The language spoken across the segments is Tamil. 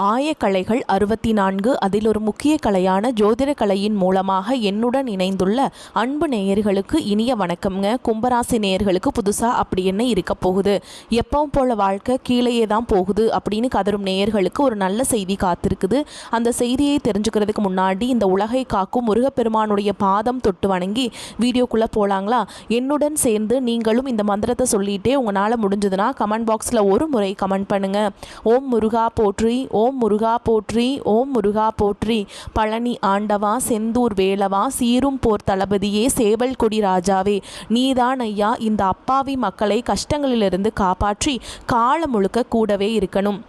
ஆயக்கலைகள் 64 அதில் ஒரு முக்கிய கலையான ஜோதிட கலையின் மூலமாக என்னுடன் இணைந்துள்ள அன்பு நேயர்களுக்கு இனிய வணக்கம்ங்க. கும்பராசி நேயர்களுக்கு புதுசாக அப்படி என்ன இருக்க போகுது, எப்பவும் போல வாழ்க்கை கீழேயே தான் போகுது அப்படின்னு கதரும் நேயர்களுக்கு ஒரு நல்ல செய்தி காத்திருக்குது. அந்த செய்தியை தெரிஞ்சுக்கிறதுக்கு முன்னாடி இந்த உலகை காக்கும் முருகப்பெருமானுடைய பாதம் தொட்டு வணங்கி வீடியோக்குள்ளே போகலாங்களா? என்னுடன் சேர்ந்து நீங்களும் இந்த மந்திரத்தை சொல்லிகிட்டே உங்களால் முடிஞ்சதுன்னா கமெண்ட் பாக்ஸில் ஒரு முறை கமெண்ட் பண்ணுங்கள். ஓம் முருகா போற்றி, ஓம் முருகா போற்றி, ஓம் முருகா போற்றி. பழனி ஆண்டவா, செந்தூர் வேலவா, சீரும் போர் தளபதியே, சேவல் கொடி ராஜாவே, நீதான் ஐயா இந்த அப்பாவி மக்களை கஷ்டங்களிலிருந்து காப்பாற்றி காலம் முழுக்க கூடவே இருக்கணும்.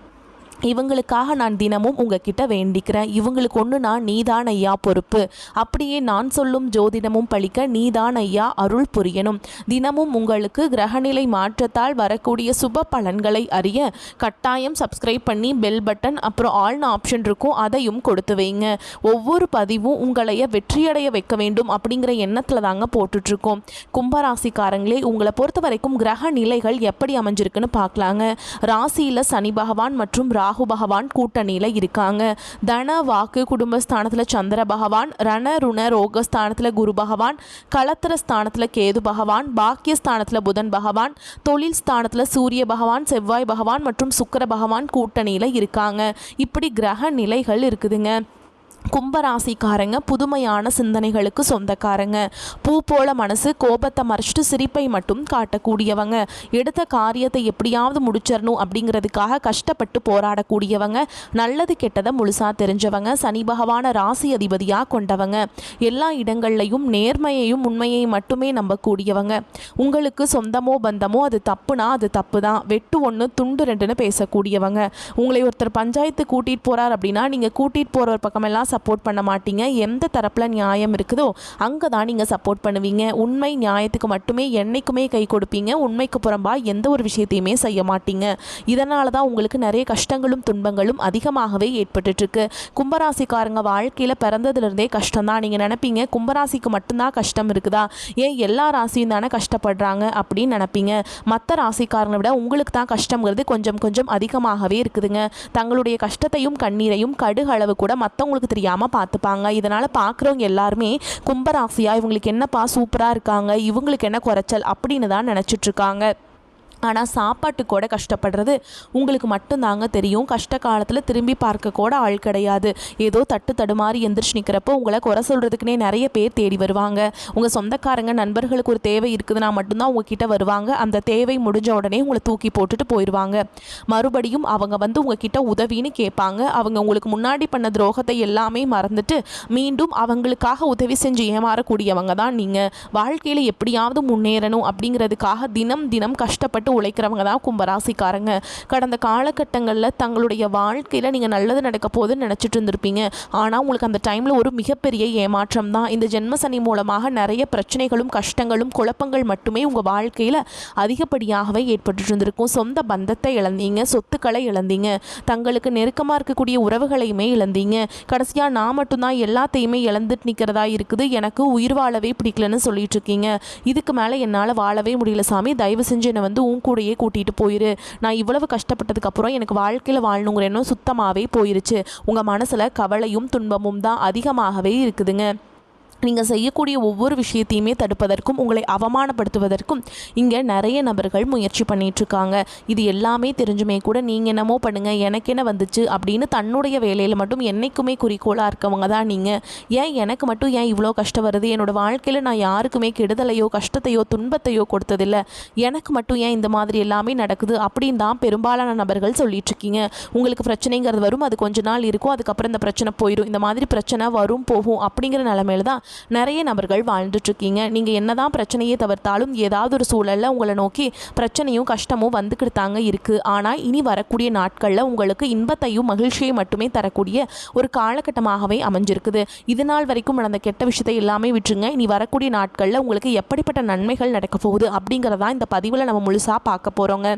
இவங்களுக்காக நான் தினமும் உங்ககிட்ட வேண்டிக்கிறேன். இவங்களுக்கு ஒன்றுனா நீதான் ஐயா பொறுப்பு. அப்படியே நான் சொல்லும் ஜோதிடமும் பழிக்க நீதான் ஐயா அருள் புரியணும். தினமும் உங்களுக்கு கிரகநிலை மாற்றத்தால் வரக்கூடிய சுப பலன்களை அறிய கட்டாயம் சப்ஸ்கிரைப் பண்ணி பெல் பட்டன் அப்புறம் ஆல்னு ஆப்ஷன் இருக்கும், அதையும் கொடுத்து வைங்க. ஒவ்வொரு பதிவும் உங்களைய வெற்றியடைய வைக்க வேண்டும் அப்படிங்கிற எண்ணத்தில் தாங்க போட்டுட்ருக்கோம். கும்பராசிக்காரங்களே, உங்களை பொறுத்த வரைக்கும் கிரக நிலைகள் எப்படி அமைஞ்சிருக்குன்னு பார்க்கலாங்க. ராசியில் சனி பகவான் மற்றும் ராகு பகவான் கூட்டணியில இருக்காங்க. தன வாக்கு குடும்பஸ்தானத்துல சந்திர பகவான், ரண ருண ரோகஸ்தானத்துல குரு பகவான், களத்திர ஸ்தானத்துல கேது பகவான், பாக்கியஸ்தானத்துல புதன் பகவான், தொழில் ஸ்தானத்துல சூரிய பகவான், செவ்வாய் பகவான் மற்றும் சுக்கிர பகவான் கூட்டணியில இருக்காங்க. இப்படி கிரக நிலைகள் இருக்குதுங்க. கும்பராசிக்காரங்க புதுமையான சிந்தனைகளுக்கு சொந்தக்காரங்க. பூ போல மனசு, கோபத்தை மறைச்சிட்டு சிரிப்பை மட்டும் காட்டக்கூடியவங்க. எடுத்த காரியத்தை எப்படியாவது முடிச்சிடணும் அப்படிங்கிறதுக்காக கஷ்டப்பட்டு போராடக்கூடியவங்க. நல்லது கெட்டதை முழுசாக தெரிஞ்சவங்க. சனி பகவான ராசி அதிபதியாக கொண்டவங்க. எல்லா இடங்கள்லையும் நேர்மையையும் உண்மையை மட்டுமே நம்பக்கூடியவங்க. உங்களுக்கு சொந்தமோ பந்தமோ அது தப்புனா அது தப்பு தான், வெட்டு ஒன்று துண்டு ரெண்டுன்னு பேசக்கூடியவங்க. உங்களை ஒருத்தர் பஞ்சாயத்து கூட்டிகிட்டு போகிறார் அப்படின்னா நீங்கள் கூட்டிகிட்டு போகிற பக்கமெல்லாம் சப்போர்ட் பண்ண மாட்டீங்க. எந்த தரப்பில் நியாயம் இருக்குதோ அங்கே தான் நீங்கள் சப்போர்ட் பண்ணுவீங்க. உண்மை நியாயத்துக்கு மட்டுமே என்னைக்குமே கை கொடுப்பீங்க. உண்மைக்கு புறம்பா எந்த ஒரு விஷயத்தையுமே செய்ய மாட்டீங்க. இதனால தான் உங்களுக்கு நிறைய கஷ்டங்களும் துன்பங்களும் அதிகமாகவே ஏற்பட்டுருக்கு. கும்பராசிக்காரங்க வாழ்க்கையில் பிறந்ததுலேருந்தே கஷ்டம் தான். நீங்கள் நினைப்பீங்க கும்பராசிக்கு மட்டும்தான் கஷ்டம் இருக்குதா, ஏன் எல்லா ராசியும் தானே கஷ்டப்படுறாங்க அப்படின்னு நினைப்பீங்க. மற்ற ராசிக்காரங்களை விட உங்களுக்கு தான் கஷ்டங்கிறது கொஞ்சம் கொஞ்சம் அதிகமாகவே இருக்குதுங்க. தங்களுடைய கஷ்டத்தையும் கண்ணீரையும் கடுகளவு கூட மற்றவங்களுக்கு தெரியாமல் பார்த்துப்பாங்க. இதனால் பார்க்குறவங்க எல்லாருமே கும்பராசியா இவங்களுக்கு என்னப்பா சூப்பராக இருக்காங்க, இவங்களுக்கு என்ன குறைச்சல் அப்படின்னு தான் நினச்சிட்ருக்காங்க. ஆனால் சாப்பாட்டு கூட கஷ்டப்படுறது உங்களுக்கு மட்டும்தாங்க தெரியும். கஷ்ட காலத்தில் திரும்பி பார்க்க கூட ஆள் கிடையாது. ஏதோ தட்டு தடுமாறி எந்திரிச்சு நிற்கிறப்போ உங்களை குறை சொல்கிறதுக்குனே நிறைய பேர் தேடி வருவாங்க. உங்கள் சொந்தக்காரங்க நண்பர்களுக்கு ஒரு தேவை இருக்குதுன்னா மட்டும்தான் உங்ககிட்ட வருவாங்க. அந்த தேவை முடிஞ்ச உடனே உங்களை தூக்கி போட்டுட்டு போயிடுவாங்க. மறுபடியும் அவங்க வந்து உங்ககிட்ட உதவின்னு கேட்பாங்க. அவங்க உங்களுக்கு முன்னாடி பண்ண துரோகத்தை எல்லாமே மறந்துட்டு மீண்டும் அவங்களுக்காக உதவி செஞ்சு ஏமாறக்கூடியவங்க தான் நீங்கள். வாழ்க்கையில் எப்படியாவது முன்னேறணும் அப்படிங்கிறதுக்காக தினம் தினம் கஷ்டப்பட்டு உழைக்கிறவங்க தான் கும்பராசிக்காரங்க. கடந்த காலகட்டங்களில் தங்களுடைய வாழ்க்கையில் நீங்கள் நல்லது நடக்க போதுன்னு நினச்சிட்டு இருந்திருப்பீங்க. ஆனால் உங்களுக்கு அந்த டைமில் ஒரு மிகப்பெரிய ஏமாற்றம் தான். இந்த ஜென்மசனி மூலமாக நிறைய பிரச்சனைகளும் கஷ்டங்களும் குழப்பங்கள் மட்டுமே உங்கள் வாழ்க்கையில் அதிகப்படியாகவே ஏற்பட்டு இருந்திருக்கும். சொந்த பந்தத்தை இழந்தீங்க, சொத்துக்களை இழந்தீங்க, தங்களுக்கு நெருக்கமாக இருக்கக்கூடிய உறவுகளையுமே இழந்தீங்க. கடைசியாக நான் மட்டும்தான் எல்லாத்தையுமே இழந்துட்டு நிற்கிறதா இருக்குது, எனக்கு உயிர் வாழவே பிடிக்கலன்னு சொல்லிட்டு இருக்கீங்க. இதுக்கு மேலே என்னால் வாழவே முடியல சாமி, தயவு செஞ்சு என்னை வந்து கூடையே கூட்டிகிட்டு போயிரு. நான் இவ்வளவு கஷ்டப்பட்டதுக்கு அப்புறம் எனக்கு வாழ்க்கையில் வாழணுங்கிற எண்ணம் சுத்தமாகவே போயிருச்சு. உங்கள் மனசில் கவலையும் துன்பமும் தான் அதிகமாகவே இருக்குதுங்க. நீங்கள் செய்யக்கூடிய ஒவ்வொரு விஷயத்தையுமே தடுப்பதற்கும் உங்களை அவமானப்படுத்துவதற்கும் இங்கே நிறைய நபர்கள் முயற்சி பண்ணிகிட்ருக்காங்க. இது எல்லாமே தெரிஞ்சுமே கூட நீங்கள் என்னமோ பண்ணுங்கள் எனக்கு என்ன வந்துச்சு அப்படின்னு தன்னுடைய வேலையில் மட்டும் என்றைக்குமே குறிக்கோளாக இருக்கவங்க தான் நீங்கள். ஏன் எனக்கு மட்டும் ஏன் இவ்வளோ கஷ்டம் வருது, என்னோடய வாழ்க்கையில் நான் யாருக்குமே கெடுதலையோ கஷ்டத்தையோ துன்பத்தையோ கொடுத்ததில்லை, எனக்கு மட்டும் ஏன் இந்த மாதிரி எல்லாமே நடக்குது அப்படின்னு தான் பெரும்பாலான நபர்கள் சொல்லிகிட்ருக்கீங்க. உங்களுக்கு பிரச்சனைங்கிறது வரும், அது கொஞ்ச நாள் இருக்கும், அதுக்கப்புறம் இந்த பிரச்சனை போயிடும். இந்த மாதிரி பிரச்சனை வரும் போகும் அப்படிங்கிற நிலைமையில தான் நிறைய நபர்கள் வாழ்ந்துட்டுருக்கீங்க. நீங்கள் என்னதான் பிரச்சனையை தவிர்த்தாலும் ஏதாவது ஒரு சூழலில் உங்களை நோக்கி பிரச்சனையும் கஷ்டமும் வந்துக்கிட்டாங்க இருக்குது. ஆனால் இனி வரக்கூடிய நாட்களில் உங்களுக்கு இன்பத்தையும் மகிழ்ச்சியை மட்டுமே தரக்கூடிய ஒரு காலகட்டமாகவே அமைஞ்சிருக்குது. இது நாள் வரைக்கும் நடந்த கெட்ட விஷயத்தை எல்லாமே விட்டுருங்க. இனி வரக்கூடிய நாட்களில் உங்களுக்கு எப்படிப்பட்ட நன்மைகள் நடக்க போகுது அப்படிங்கிறதான் இந்த பதிவில் நம்ம முழுசாக பார்க்க போகிறோங்க.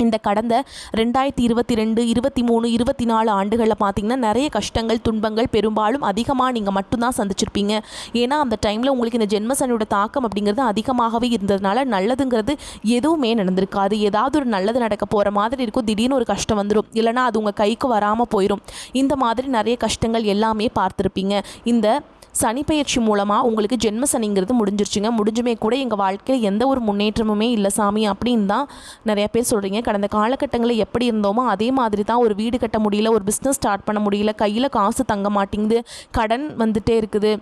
இந்த கடந்த 2022, 23, 24 ஆண்டுகளில் பார்த்திங்கன்னா நிறைய கஷ்டங்கள் துன்பங்கள் பெரும்பாலும் அதிகமாக நீங்கள் மட்டும்தான் சந்திச்சிருப்பீங்க. ஏன்னா அந்த டைமில் உங்களுக்கு இந்த ஜென்மசனியோட தாக்கம் அப்படிங்கிறது அதிகமாகவே இருந்ததுனால நல்லதுங்கிறது எதுவுமே நடந்திருக்காது. ஏதாவது ஒரு நல்லது நடக்க போகிற மாதிரி இருக்கும், திடீர்னு ஒரு கஷ்டம் வந்துடும், இல்லைனா அது உங்கள் கைக்கு வராமல் போயிடும். இந்த மாதிரி நிறைய கஷ்டங்கள் எல்லாமே பார்த்துருப்பீங்க. இந்த சனிப்பெயர்ச்சி மூலமாக உங்களுக்கு ஜென்ம சனிங்கிறது முடிஞ்சிருச்சுங்க. முடிஞ்சுமே கூட எங்கள் வாழ்க்கையில் எந்த ஒரு முன்னேற்றமுமே இல்லை சாமி அப்படின்னு தான் நிறைய பேர் சொல்கிறீங்க. கடந்த காலகட்டங்களில் எப்படி இருந்தோமோ அதே மாதிரி தான். ஒரு வீடு கட்ட முடியல, ஒரு பிஸ்னஸ் ஸ்டார்ட் பண்ண முடியல, கையில் காசு தங்க மாட்டேங்குது, கடன் வந்துட்டே இருக்குது,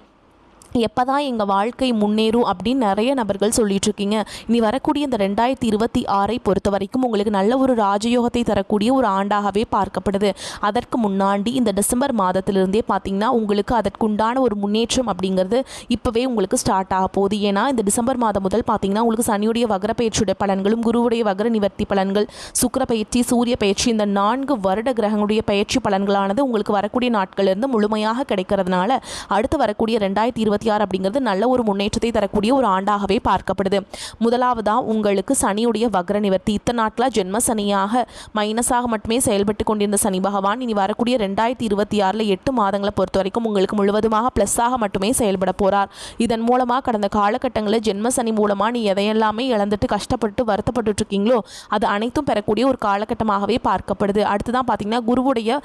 எப்போ தான் எங்கள் வாழ்க்கை முன்னேறும் அப்படின்னு நிறைய நபர்கள் சொல்லிட்டு இருக்கீங்க. இனி வரக்கூடிய இந்த 2026 பொறுத்த வரைக்கும் உங்களுக்கு நல்ல ஒரு ராஜயோகத்தை தரக்கூடிய ஒரு ஆண்டாகவே பார்க்கப்படுது. அதற்கு முன்னாடி இந்த டிசம்பர் மாதத்திலிருந்தே பார்த்திங்கன்னா உங்களுக்கு அதற்குண்டான ஒரு முன்னேற்றம் அப்படிங்கிறது இப்போவே உங்களுக்கு ஸ்டார்ட் ஆக போகுது. ஏன்னா இந்த டிசம்பர் மாதம் முதல் பார்த்திங்கன்னா உங்களுக்கு சனியுடைய வக்ர பயிற்சியுடைய பலன்களும், குருவுடைய வக்ர நிவர்த்தி பலன்கள், சுக்கிர பயிற்சி, சூரிய பயிற்சி, இந்த 4 வருட கிரகங்களுடைய பயிற்சி பலன்களானது உங்களுக்கு வரக்கூடிய நாட்களிலிருந்து முழுமையாக கிடைக்கிறதுனால அடுத்து வரக்கூடிய 2026 அப்படிங்கிறது நல்ல ஒரு முன்னேற்றத்தை தரக்கூடிய ஒரு ஆண்டாகவே பார்க்கப்படுது. முதலாவதாக உங்களுக்கு சனியுடைய வக்ர நிவர்த்தி. இத்தனை நாட்களாக ஜென்ம சனியாக மைனஸாக மட்டுமே செயல்பட்டு கொண்டிருந்த சனி பகவான் இனி வரக்கூடிய 2026 8 மாதங்களை பொறுத்த வரைக்கும் உங்களுக்கு முழுவதுமாக ப்ளஸ்ஸாக மட்டுமே செயல்பட போகிறார். இதன் மூலமாக கடந்த காலகட்டங்களில் ஜென்ம சனி மூலமாக நீ எதையெல்லாமே இழந்துட்டு கஷ்டப்பட்டு வருத்தப்பட்டு இருக்கீங்களோ அது அனைத்தும் பெறக்கூடிய ஒரு காலகட்டமாகவே பார்க்கப்படுது. அடுத்துதான் பார்த்தீங்கன்னா குருவுடைய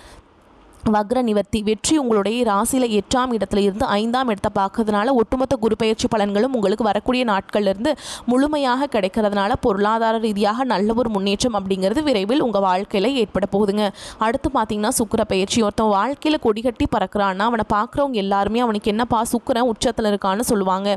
வக்ர நிவர்த்தி. வெற்றி உங்களுடைய ராசியில் 8ஆம் இடத்துல இருந்து 5ஆம் இடத்தை பார்க்கறதுனால ஒட்டுமொத்த குரு பயிற்சி பலன்களும் உங்களுக்கு வரக்கூடிய நாட்கள்லேருந்து முழுமையாக கிடைக்கிறதுனால பொருளாதார ரீதியாக நல்ல ஒரு முன்னேற்றம் அப்படிங்கிறது விரைவில் உங்கள் வாழ்க்கையில் ஏற்பட போகுதுங்க. அடுத்து பார்த்தீங்கன்னா சுக்கிர பயிற்சி. ஒருத்தன் வாழ்க்கையில் கொடிகட்டி பறக்கிறான்னா அவனை பார்க்குறவங்க எல்லாருமே அவனுக்கு என்னப்பா சுக்கிரன் உச்சத்தில் இருக்கான்னு சொல்லுவாங்க.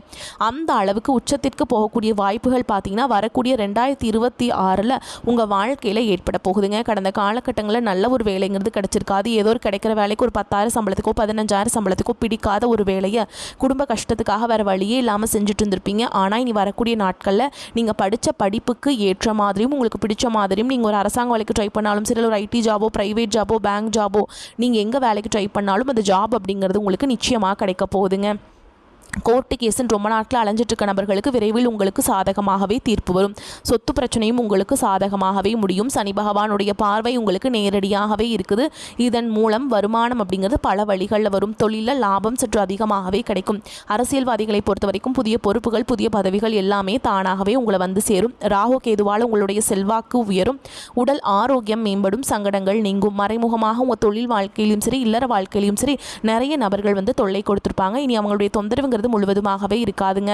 அந்த அளவுக்கு உச்சத்திற்கு போகக்கூடிய வாய்ப்புகள் பார்த்தீங்கன்னா வரக்கூடிய 2026 உங்கள் வாழ்க்கையில் ஏற்பட போகுதுங்க. கடந்த காலகட்டங்களில் நல்ல ஒரு வேலைங்கிறது கிடைச்சிருக்காது. ஏதோ ஒரு கிடைக்கிற வேலைக்கு ஒரு 10,000 சம்பளத்துக்கோ 15,000 சம்பளத்துக்கோ பிடிக்காத ஒரு வேலையை குடும்ப கஷ்டத்துக்காக வேறு வழியே இல்லாமல் செஞ்சுட்டு இருந்திருப்பீங்க. ஆனால் இனி வரக்கூடிய நாட்களில் நீங்கள் படித்த படிப்புக்கு ஏற்ற மாதிரியும் உங்களுக்கு பிடிச்ச மாதிரியும் நீங்கள் ஒரு அரசாங்க வேலைக்கு ட்ரை பண்ணாலும் சரி, ஒரு ஐடி ஜாபோ, ப்ரைவேட் ஜாபோ, பேங்க் ஜாபோ, நீங்கள் எங்கே வேலைக்கு ட்ரை பண்ணாலும் அந்த ஜாப் அப்படிங்கிறது உங்களுக்கு நிச்சயமாக கிடைக்க போகுதுங்க. கோர்ட்டு கேஸுன்னு ரொம்ப நாட்கள் அலைஞ்சிட்டு இருக்க நபர்களுக்கு விரைவில் உங்களுக்கு சாதகமாகவே தீர்ப்பு வரும். சொத்து பிரச்சனையும் உங்களுக்கு சாதகமாகவே முடியும். சனி பகவானுடைய பார்வை உங்களுக்கு நேரடியாகவே இருக்குது. இதன் மூலம் வருமானம் அப்படிங்கிறது பல வழிகளில் வரும். தொழிலில் லாபம் சற்று அதிகமாகவே கிடைக்கும். அரசியல்வாதிகளை பொறுத்த வரைக்கும் புதிய பொறுப்புகள், புதிய பதவிகள் எல்லாமே தானாகவே உங்களை வந்து சேரும். ராகு கேதுவால் உங்களுடைய செல்வாக்கு உயரும். உடல் ஆரோக்கியம் மேம்படும். சங்கடங்கள் நீங்கும். மறைமுகமாக உங்கள் தொழில் வாழ்க்கையிலும் சரி, இல்லற வாழ்க்கையிலும் சரி நிறைய நபர்கள் வந்து தொல்லை கொடுத்துருப்பாங்க. இனி அவங்களுடைய தொந்தரவுங்கிறது முழுவதுமாகவே இருக்காதுங்க.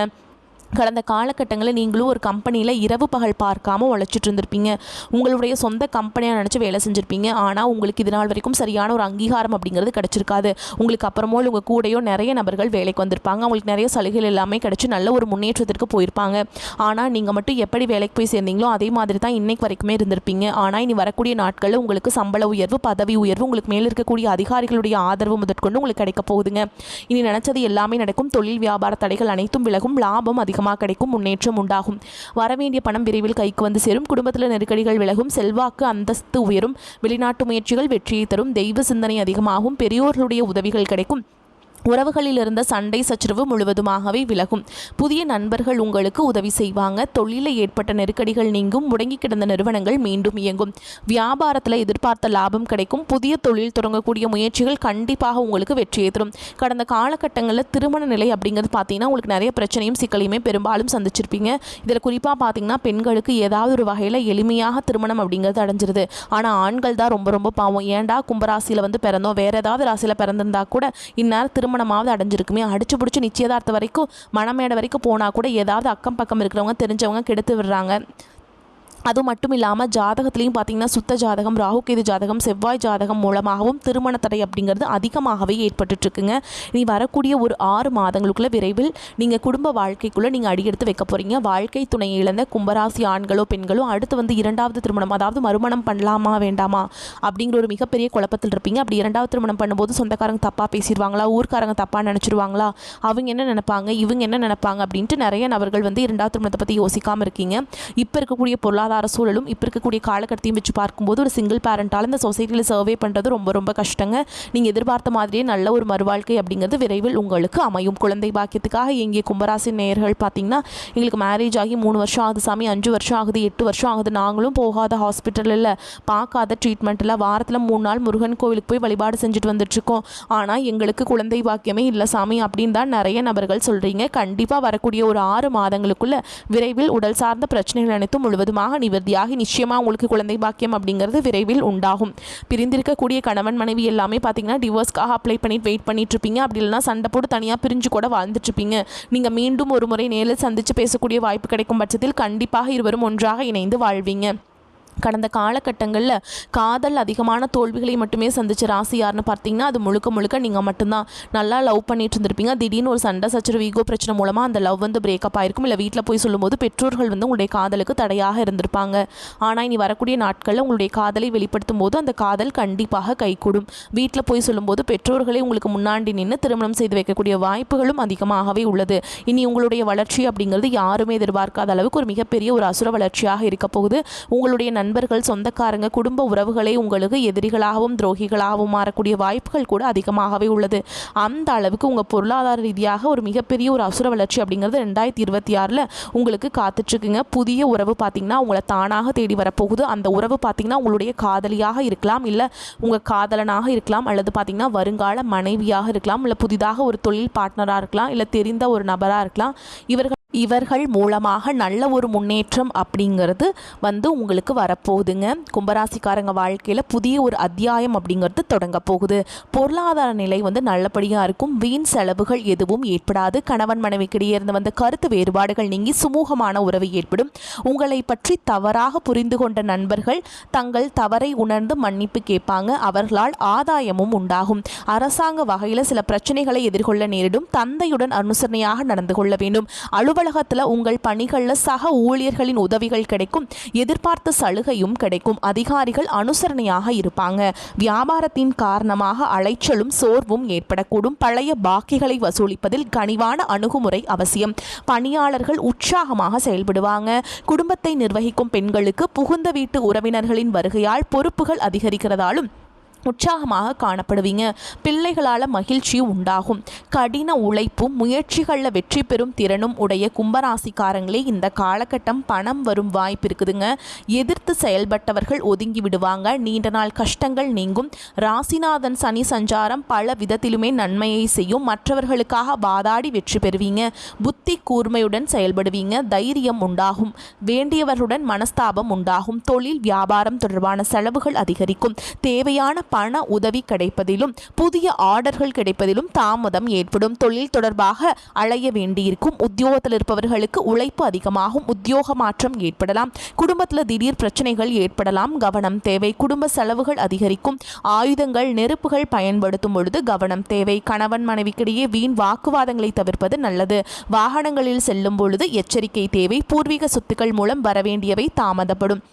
கடந்த காலகட்டங்களில் நீங்களும் ஒரு கம்பெனியில் இரவு பகல் பார்க்காமல் உழைச்சிட்டு இருந்திருப்பீங்க. உங்களுடைய சொந்த கம்பெனியாக நினச்சி வேலை செஞ்சுருப்பீங்க. ஆனால் உங்களுக்கு இது நாள் வரைக்கும் சரியான ஒரு அங்கீகாரம் அப்படிங்கிறது கிடச்சிருக்காது. உங்களுக்கு அப்புறமோ உங்கள் கூடையோ நிறைய நபர்கள் வேலைக்கு வந்திருப்பாங்க. அவங்களுக்கு நிறைய சலுகைகள் எல்லாமே கிடச்சி நல்ல ஒரு முன்னேற்றத்திற்கு போயிருப்பாங்க. ஆனால் நீங்கள் மட்டும் எப்படி வேலைக்கு போய் சேர்ந்தீங்களோ அதே மாதிரி தான் இன்னைக்கு வரைக்குமே இருந்திருப்பீங்க. ஆனால் இனி வரக்கூடிய நாட்களில் உங்களுக்கு சம்பள உயர்வு, பதவி உயர்வு, உங்களுக்கு மேலே இருக்கக்கூடிய அதிகாரிகளுடைய ஆதரவு முதற்கொண்டு உங்களுக்கு கிடைக்க போகுதுங்க. இனி நினச்சது எல்லாமே நடக்கும். தொழில் வியாபார தடைகள் அனைத்தும் விலகும். லாபம் அதிகமாக கிடைக்கும். முன்னேற்றம் உண்டாகும். வரவேண்டிய பணம் விரைவில் கைக்கு வந்து சேரும். குடும்பத்தில் நெருக்கடிகள் விலகும். செல்வாக்கு அந்தஸ்து உயரும். வெளிநாட்டு முயற்சிகள் வெற்றியை தரும். தெய்வ சிந்தனை அதிகமாகும். பெரியோர்களுடைய உதவிகள் கிடைக்கும். உறவுகளில் இருந்த சண்டை சச்சரவு முழுவதுமாகவே விலகும். புதிய நண்பர்கள் உங்களுக்கு உதவி செய்வாங்க. தொழிலில் ஏற்பட்ட நெருக்கடிகள் நீங்கும். முடங்கி கிடந்த நிறுவனங்கள் மீண்டும் இயங்கும். வியாபாரத்தில் எதிர்பார்த்த லாபம் கிடைக்கும். புதிய தொழில் தொடங்கக்கூடிய முயற்சிகள் கண்டிப்பாக உங்களுக்கு வெற்றியை தரும். கடந்த காலகட்டங்களில் திருமண நிலை அப்படிங்கிறது பார்த்தீங்கன்னா உங்களுக்கு நிறைய பிரச்சனையும் சிக்கலையுமே பெரும்பாலும் சந்திச்சிருப்பீங்க. இதில் குறிப்பாக பார்த்தீங்கன்னா பெண்களுக்கு ஏதாவது ஒரு வகையில் எளிமையாக திருமணம் அப்படிங்கிறது அடைஞ்சிருது. ஆனால் ஆண்கள் தான் ரொம்ப ரொம்ப பாவம். ஏன்டா கும்பராசியில் வந்து பிறந்தோம், வேறு ஏதாவது ராசியில் பிறந்திருந்தா கூட இந்நேரம் திருமணமாவது அடைஞ்சிருக்குமே. அடிச்சு பிடிச்சி நிச்சயதார்த்தம் வரைக்கும் மணமேடை வரைக்கும் போனால் கூட ஏதாவது அக்கம் பக்கம் இருக்கிறவங்க தெரிஞ்சவங்க கெடுத்து விடுறாங்க. அது மட்டும் இல்லாமல் ஜாதகத்துலேயும் பார்த்தீங்கன்னா சுத்த ஜாதகம், ராகுகேது ஜாதகம், செவ்வாய் ஜாதகம் மூலமாகவும் திருமண தடை அப்படிங்கிறது அதிகமாகவே ஏற்பட்டுருக்குங்க. நீ வரக்கூடிய ஒரு 6 மாதங்களுக்குள்ளே விரைவில் நீங்கள் குடும்ப வாழ்க்கைக்குள்ளே நீங்கள் அடியெடுத்து வைக்க போகிறீங்க. வாழ்க்கை துணையை இழந்த கும்பராசி ஆண்களோ பெண்களோ அடுத்து வந்து 2வது திருமணம், அதாவது மறுமணம் பண்ணலாமா வேண்டாமா அப்படிங்கிற ஒரு மிகப்பெரிய குழப்பத்தில் இருப்பீங்க. அப்படி 2வது திருமணம் பண்ணும்போது சொந்தக்காரங்க தப்பாக பேசிடுவாங்களா, ஊர்க்காரங்க தப்பாக நினச்சிருவாங்களா, அவங்க என்ன நினைப்பாங்க, இவங்க என்ன நினைப்பாங்க அப்படின்ட்டு நிறைய நபர்கள் வந்து 2வது திருமணத்தை பற்றி யோசிக்காமல் இருக்கீங்க. இப்போ இருக்கக்கூடிய பொருளாதார பொருளாதார சூழலும் இப்போ இருக்கக்கூடிய காலகட்டத்தையும் வச்சு பார்க்கும்போது ஒரு சிங்கிள் பேரண்டால் இந்த சொசைட்டியில் சர்வே பண்ணுறது ரொம்ப ரொம்ப கஷ்டங்க. நீங்கள் எதிர்பார்த்த மாதிரியே நல்ல ஒரு மறுவாழ்க்கை அப்படிங்கிறது விரைவில் உங்களுக்கு அமையும். குழந்தை பாக்கியத்துக்காக எங்கே கும்பராசி நேயர்கள் பார்த்தீங்கன்னா, எங்களுக்கு மேரேஜ் ஆகி 3 வருஷம் ஆகுது சாமி, 5 வருஷம் ஆகுது, 8 வருஷம் ஆகுது, நாங்களும் போகாத ஹாஸ்பிட்டலில் பார்க்காத ட்ரீட்மெண்ட்டில் வாரத்தில் 3 நாள் முருகன் கோவிலுக்கு போய் வழிபாடு செஞ்சுட்டு வந்துட்டுருக்கோம், ஆனால் எங்களுக்கு குழந்தை பாக்கியமே இல்லை சாமி அப்படின்னு தான் நிறைய நபர்கள் சொல்கிறீங்க. கண்டிப்பாக வரக்கூடிய ஒரு 6 மாதங்களுக்குள்ள விரைவில் உடல் சார்ந்த பிரச்சனைகள் அனைத்தும் முழுவதுமாக நிவர்த்தியாகி நிச்சயமாக உங்களுக்கு குழந்தை பாக்கியம் அப்படிங்கிறது விரைவில் உண்டாகும். பிரிந்திருக்கக்கூடிய கணவன் மனைவி எல்லாமே பார்த்தீங்கன்னா டிவோர்ஸ்க்காக அப்ளை பண்ணிட்டு வெயிட் பண்ணிட்டு இருப்பீங்க. அப்படி இல்லைனா சண்டை போட்டு தனியாக பிரிஞ்சு கூட வாழ்ந்துட்டு இருப்பீங்க. நீங்கள் மீண்டும் ஒரு முறை நேரில் சந்தித்து பேசக்கூடிய வாய்ப்பு கிடைக்கும் பட்சத்தில் கண்டிப்பாக இருவரும் ஒன்றாக இணைந்து வாழ்வீங்க. கடந்த காலகட்டங்களில் காதல் அதிகமான தோல்விகளை மட்டுமே சந்திச்ச ராசி யாருன்னு பார்த்தீங்கன்னா அது முழுக்க முழுக்க நீங்கள் மட்டும்தான். நல்லா லவ் பண்ணிட்டு இருந்திருப்பீங்க. திடீர்னு ஒரு சண்டை சச்சரவு ஈகோ பிரச்சனை மூலமாக அந்த லவ் வந்து பிரேக்கப் ஆயிருக்கும். இல்லை வீட்டில் போய் சொல்லும்போது பெற்றோர்கள் வந்து உங்களுடைய காதலுக்கு தடையாக இருந்திருப்பாங்க. ஆனால் இனி வரக்கூடிய நாட்களில் உங்களுடைய காதலை வெளிப்படுத்தும் போது அந்த காதல் கண்டிப்பாக கைகூடும். வீட்டில் போய் சொல்லும்போது பெற்றோர்களை உங்களுக்கு முன்னாடி நின்று திருமணம் செய்து வைக்கக்கூடிய வாய்ப்புகளும் அதிகமாகவே உள்ளது. இனி உங்களுடைய வளர்ச்சி அப்படிங்கிறது யாருமே எதிர்பார்க்காத அளவுக்கு ஒரு மிகப்பெரிய ஒரு அசுர வளர்ச்சியாக இருக்க போகுது. உங்களுடைய நண்பர்கள், சொந்தக்காரங்க, குடும்ப உறவுகளே உங்களுக்கு எதிரிகளாகவும் துரோகிகளாகவும் மாறக்கூடிய வாய்ப்புகள் கூட அதிகமாகவே உள்ளது. அந்த அளவுக்கு உங்கள் பொருளாதார ரீதியாக ஒரு மிகப்பெரிய ஒரு அசுர வளர்ச்சி அப்படிங்கிறது 2026 உங்களுக்கு காத்துட்ருக்குங்க. புதிய உறவு பார்த்திங்கன்னா உங்களை தானாக தேடி வரப்போகுது. அந்த உறவு பார்த்திங்கன்னா உங்களுடைய காதலியாக இருக்கலாம், இல்லை உங்கள் காதலனாக இருக்கலாம், அல்லது பார்த்திங்கன்னா வருங்கால மனைவியாக இருக்கலாம், இல்லை புதிதாக ஒரு தொழில் பார்ட்னராக இருக்கலாம், இல்லை தெரிந்த ஒரு நபராக இருக்கலாம். இவர்கள் மூலமாக நல்ல ஒரு முன்னேற்றம் அப்படிங்கிறது வந்து உங்களுக்கு வரப்போகுதுங்க. கும்பராசிக்காரங்க வாழ்க்கையில் புதிய ஒரு அத்தியாயம் அப்படிங்கிறது தொடங்க போகுது. பொருளாதார நிலை வந்து நல்லபடியாக இருக்கும். வீண் செலவுகள் எதுவும் ஏற்படாது. கணவன் மனைவிக்கிடையே இருந்து வந்த கருத்து வேறுபாடுகள் நீங்கி சுமூகமான உறவு ஏற்படும். உங்களை பற்றி தவறாக புரிந்து கொண்ட நண்பர்கள் தங்கள் தவறை உணர்ந்து மன்னிப்பு கேட்பாங்க. அவர்களால் ஆதாயமும் உண்டாகும். அரசாங்க வகையில் சில பிரச்சனைகளை எதிர்கொள்ள நேரிடும். தந்தையுடன் அனுசரணையாக நடந்து கொள்ள வேண்டும். அலுவலகத்தில் உங்கள் பணிகளில் சக ஊழியர்களின் உதவிகள் கிடைக்கும். எதிர்பார்த்த சலுகையும் கிடைக்கும். அதிகாரிகள் அனுசரணையாக இருப்பாங்க. வியாபாரத்தின் காரணமாக அலைச்சலும் சோர்வும் ஏற்படக்கூடும். பழைய பாக்கிகளை வசூலிப்பதில் கனிவான அணுகுமுறை அவசியம். பணியாளர்கள் உற்சாகமாக செயல்படுவாங்க. குடும்பத்தை நிர்வகிக்கும் பெண்களுக்கு புகுந்த வீட்டு உறவினர்களின் வருகையால் பொறுப்புகள் அதிகரிக்கிறதாலும் உற்சாகமாக காணப்படுவீங்க. பிள்ளைகளால் மகிழ்ச்சி உண்டாகும். கடின உழைப்பும் முயற்சிகளில் வெற்றி பெறும் திறனும் உடைய கும்பராசிக்காரங்களே இந்த காலகட்டம் பணம் வரும் வாய்ப்பு இருக்குதுங்க. எதிர்த்து செயல்பட்டவர்கள் ஒதுங்கி விடுவாங்க. நீண்ட நாள் கஷ்டங்கள் நீங்கும். ராசிநாதன் சனி சஞ்சாரம் பல விதத்திலுமே நன்மையை செய்யும். மற்றவர்களுக்காக வாதாடி வெற்றி பெறுவீங்க. புத்தி கூர்மையுடன் செயல்படுவீங்க. தைரியம் உண்டாகும். வேண்டியவர்களுடன் மனஸ்தாபம் உண்டாகும். தொழில் வியாபாரம் தொடர்பான செலவுகள் அதிகரிக்கும். தேவையான பண உதவி கிடைப்பதிலும் புதிய ஆர்டர்கள் கிடைப்பதிலும் தாமதம் ஏற்படும். தொழில் தொடர்பாக அலைய வேண்டியிருக்கும். உத்தியோகத்தில் இருப்பவர்களுக்கு உழைப்பு அதிகமாகும். உத்தியோக மாற்றம் ஏற்படலாம். குடும்பத்தில் திடீர் பிரச்சனைகள் ஏற்படலாம். கவனம் தேவை. குடும்ப செலவுகள் அதிகரிக்கும். ஆயுதங்கள், நெருப்புகள் பயன்படுத்தும் பொழுது கவனம் தேவை. கணவன் மனைவிக்கிடையே வீண் வாக்குவாதங்களை தவிர்ப்பது நல்லது. வாகனங்களில் செல்லும் பொழுது எச்சரிக்கை தேவை. பூர்வீக சொத்துக்கள் மூலம் வரவேண்டியவை தாமதப்படும்.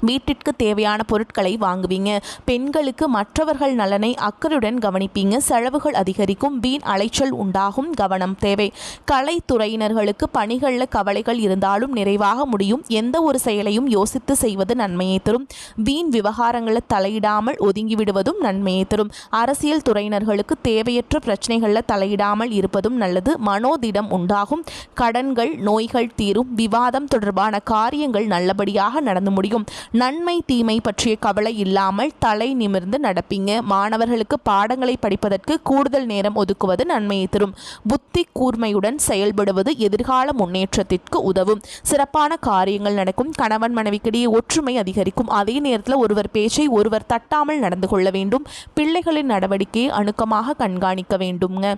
வீட்டிற்கு தேவையான பொருட்களை வாங்குவீங்க. பெண்களுக்கு மற்றவர்கள் நலனை அக்கறையுடன் கவனிப்பீங்க. செலவுகள் அதிகரிக்கும். வீண் அலைச்சல் உண்டாகும். கவனம் தேவை. கலைத்துறையினர்களுக்கு பணிகளில் கவலைகள் இருந்தாலும் நிறைவாக முடியும். எந்த ஒரு செயலையும் யோசித்து செய்வது நன்மையை தரும். வீண் விவகாரங்களில் தலையிடாமல் ஒதுங்கிவிடுவதும் நன்மையை தரும். அரசியல் துறையினர்களுக்கு தேவையற்ற பிரச்சனைகளில் தலையிடாமல் இருப்பதும் நல்லது. மனோதிடம் உண்டாகும். கடன்கள், நோய்கள் தீரும். விவாதம் தொடர்பான காரியங்கள் நல்லபடியாக நடந்து முடியும். நன்மை தீமை பற்றிய கவலை இல்லாமல் தலை நிமிர்ந்து நடப்பீங்க. மாணவர்களுக்கு பாடங்களை படிப்பதற்கு கூடுதல் நேரம் ஒதுக்குவது நன்மையை தரும். புத்தி கூர்மையுடன் செயல்படுவது எதிர்கால முன்னேற்றத்திற்கு உதவும். சிறப்பான காரியங்கள் நடக்கும். கணவன் மனைவிக்கிடையே ஒற்றுமை அதிகரிக்கும். அதே நேரத்தில் ஒருவர் பேச்சை ஒருவர் தட்டாமல் நடந்து கொள்ள வேண்டும். பிள்ளைகளின் நடவடிக்கையை அணுக்கமாக கண்காணிக்க வேண்டும்ங்க.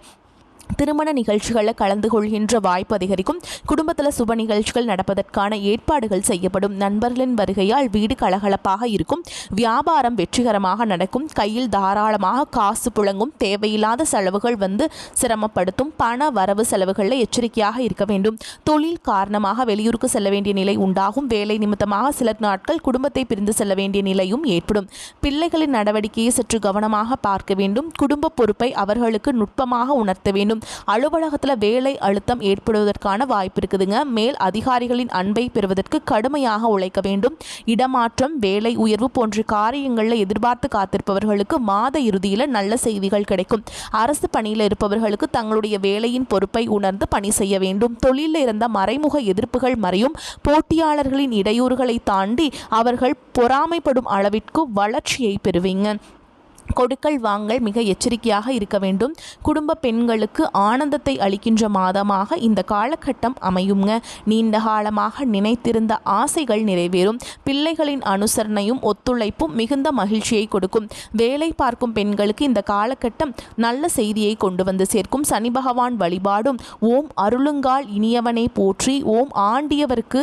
திருமண நிகழ்ச்சிகளில் கலந்து கொள்கின்ற வாய்ப்பு அதிகரிக்கும். குடும்பத்தில் சுப நிகழ்ச்சிகள் நடப்பதற்கான ஏற்பாடுகள் செய்யப்படும். நண்பர்களின் வருகையால் வீடு கலகலப்பாக இருக்கும். வியாபாரம் வெற்றிகரமாக நடக்கும். கையில் தாராளமாக காசு புழங்கும். தேவையில்லாத செலவுகள் வந்து சிரமப்படுத்தும். பண வரவு செலவுகளில் எச்சரிக்கையாக இருக்க வேண்டும். தொழில் காரணமாக வெளியூருக்கு செல்ல வேண்டிய நிலை உண்டாகும். வேலை நிமித்தமாக சில நாட்கள் குடும்பத்தை பிரிந்து செல்ல வேண்டிய நிலையும் ஏற்படும். பிள்ளைகளின் நடவடிக்கையை சற்று கவனமாக பார்க்க வேண்டும். குடும்ப பொறுப்பை அவர்களுக்கு நுட்பமாக உணர்த்த வேண்டும். அமையும். அலுவலகத்தில் வேலை அழுத்தம் ஏற்படுவதற்கான வாய்ப்பு இருக்குதுங்க. மேல் அதிகாரிகளின் அன்பை பெறுவதற்கு கடுமையாக உழைக்க வேண்டும். இடமாற்றம், வேலை உயர்வு போன்ற காரியங்களில் எதிர்பார்த்து காத்திருப்பவர்களுக்கு மாத இறுதியில் நல்ல செய்திகள் கிடைக்கும். அரசு பணியில் இருப்பவர்களுக்கு தங்களுடைய வேலையின் பொறுப்பை உணர்ந்து பணி செய்ய வேண்டும். தொழிலில் இருந்த மறைமுக எதிர்ப்புகள் மறையும். போட்டியாளர்களின் இடையூறுகளை தாண்டி அவர்கள் பொறாமைப்படும் அளவிற்கு வளர்ச்சியை பெறுவீங்க. கொடுக்கல் வாங்கல் மிக எச்சரிக்கையாக இருக்க வேண்டும். குடும்ப பெண்களுக்கு ஆனந்தத்தை அளிக்கின்ற மாதமாக இந்த காலகட்டம் அமையுங்க. நீண்ட காலமாக நினைத்திருந்த ஆசைகள் நிறைவேறும். பிள்ளைகளின் அனுசரணையும் ஒத்துழைப்பும் மிகுந்த மகிழ்ச்சியை கொடுக்கும். வேலை பார்க்கும் பெண்களுக்கு இந்த காலகட்டம் நல்ல செய்தியை கொண்டு வந்து சேர்க்கும். சனி பகவான் வழிபாடும் ஓம் அருளுங்கால் இனியவனை போற்றி, ஓம் ஆண்டியவருக்கு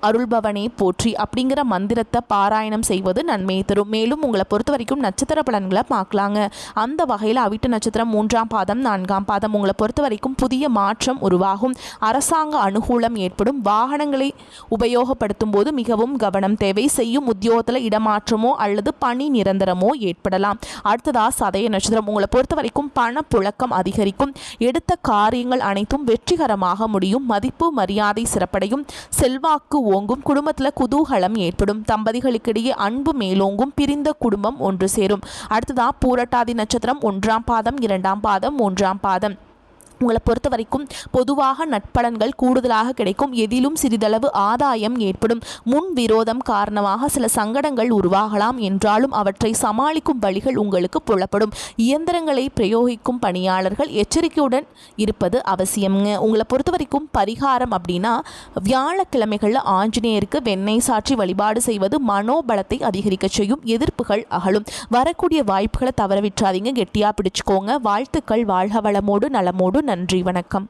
அருள்பவனே போற்றி அப்படிங்கிற மந்திரத்தை பாராயணம் செய்வது நன்மையை தரும். மேலும் உங்களை பொறுத்த வரைக்கும் நட்சத்திர பலன்களை பார்க்கலாங்க. அந்த வகையில் அவிட்ட நட்சத்திரம் 3ஆம் பாதம் 4ஆம் பாதம் உங்களை பொறுத்த வரைக்கும் புதிய மாற்றம் உருவாகும். அரசாங்க அனுகூலம் ஏற்படும். வாகனங்களை உபயோகப்படுத்தும் போது மிகவும் கவனம் தேவை. செய்யும் உத்தியோகத்தில் இடமாற்றமோ அல்லது பணி நிரந்தரமோ ஏற்படலாம். அடுத்ததா சதய நட்சத்திரம் உங்களை பொறுத்த வரைக்கும் பண புழக்கம் அதிகரிக்கும். எடுத்த காரியங்கள் அனைத்தும் வெற்றிகரமாக முடியும். மதிப்பு மரியாதை சிறப்படையும். செல்வாக்கு ஓங்கும். குடும்பத்தில் குதூகலம் ஏற்படும். தம்பதிகளுக்கிடையே அன்பு மேலோங்கும். பிரிந்த குடும்பம் ஒன்று சேரும். அடுத்ததா பூரட்டாதி நட்சத்திரம் 1ஆம் பாதம் 2ஆம் பாதம் 3ஆம் பாதம் உங்களை பொறுத்த வரைக்கும் பொதுவாக நட்பலன்கள் கூடுதலாக கிடைக்கும். எதிலும் சிறிதளவு ஆதாயம் ஏற்படும். முன் விரோதம் காரணமாக சில சங்கடங்கள் உருவாகலாம் என்றாலும் அவற்றை சமாளிக்கும் வழிகள் உங்களுக்கு புலப்படும். இயந்திரங்களை பிரயோகிக்கும் பணியாளர்கள் எச்சரிக்கையுடன் இருப்பது அவசியம்ங்க. உங்களை பொறுத்த வரைக்கும் பரிகாரம் அப்படின்னா வியாழக்கிழமைகளில் ஆஞ்சநேயருக்கு வெண்ணெய் சாற்றி வழிபாடு செய்வது மனோபலத்தை அதிகரிக்க செய்யும். எதிர்ப்புகள் அகலும். வரக்கூடிய வாய்ப்புகளை தவற விட்டுறாதீங்க. கெட்டியாக பிடிச்சுக்கோங்க. வாழ்த்துக்கள். வாழ்க வளமோடு நலமோடு. நன்றி, வணக்கம்.